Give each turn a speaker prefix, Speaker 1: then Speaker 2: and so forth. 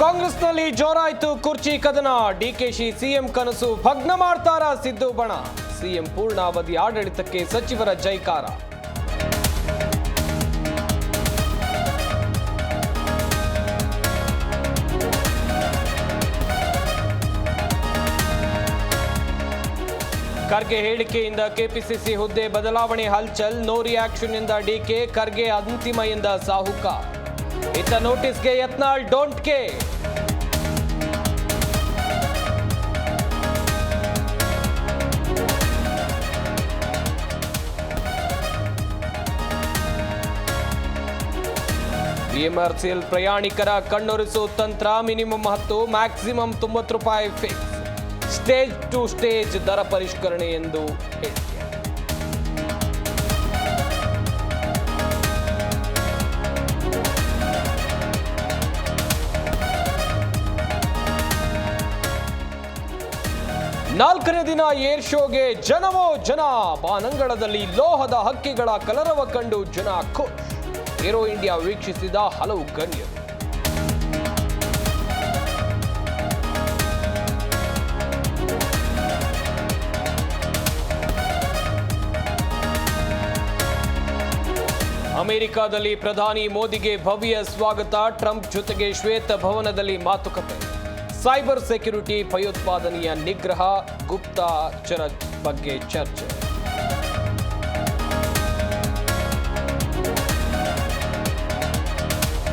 Speaker 1: ಕಾಂಗ್ರೆಸ್ನಲ್ಲಿ ಜೋರಾಯಿತು ಕುರ್ಚಿ ಕದನ. ಡಿಕೆಶಿ ಸಿಎಂ ಕನಸು ಭಗ್ನ ಮಾಡ್ತಾರ ಸಿದ್ದು ಬಣ. ಸಿಎಂ ಪೂರ್ಣಾವಧಿ ಆಡಳಿತಕ್ಕೆ ಸಚಿವರ ಜೈಕಾರ. ಖರ್ಗೆ ಹೇಳಿಕೆಯಿಂದ ಕೆಪಿಸಿಸಿ ಹುದ್ದೆ ಬದಲಾವಣೆ ಹಲ್ಚಲ್. ನೋ ರಿಯಾಕ್ಷನ್ ಇಂದ ಡಿಕೆ, ಖರ್ಗೆ ಅಂತಿಮ ಎಂದ ಸಾಹುಕಾರ್. ಇತ್ತ ನೋಟಿಸ್ಗೆ ಯತ್ನಾಳ್ ಡೋಂಟ್ ಕೇರ್. ಬಿಎಂಆರ್ಸಿಎಲ್ ಪ್ರಯಾಣಿಕರ ಕಣ್ಣೊರೆಸೋ ತಂತ್ರ. ಮಿನಿಮಮ್ 10, ಮ್ಯಾಕ್ಸಿಮಮ್ 90 ರೂಪಾಯಿ ಫಿಕ್ಸ್. ಸ್ಟೇಜ್ ಟು ಸ್ಟೇಜ್ ದರ ಪರಿಷ್ಕರಣೆ ಎಂದು ಹೇಳಿಕೆ. ನಾಲ್ಕನೇ ದಿನ ಏರ್ ಶೋಗೆ ಜನವೋ ಜನ. ಬಾನಂಗಳದಲ್ಲಿ ಲೋಹದ ಹಕ್ಕಿಗಳ ಕಲರವ ಕಂಡು ಜನ ಖುಷ್. ಏರೋ ಇಂಡಿಯಾ ವೀಕ್ಷಿಸಿದ ಹಲವು ಗಣ್ಯರು. ಅಮೆರಿಕದಲ್ಲಿ ಪ್ರಧಾನಿ ಮೋದಿಗೆ ಭವ್ಯ ಸ್ವಾಗತ. ಟ್ರಂಪ್ ಜೊತೆಗೆ ಶ್ವೇತ ಭವನದಲ್ಲಿ ಮಾತುಕತೆ. ಸೈಬರ್ ಸೆಕ್ಯುರಿಟಿ, ಭಯೋತ್ಪಾದನೆಯ ನಿಗ್ರಹ, ಗುಪ್ತಚರ ಬಗ್ಗೆ ಚರ್ಚೆ.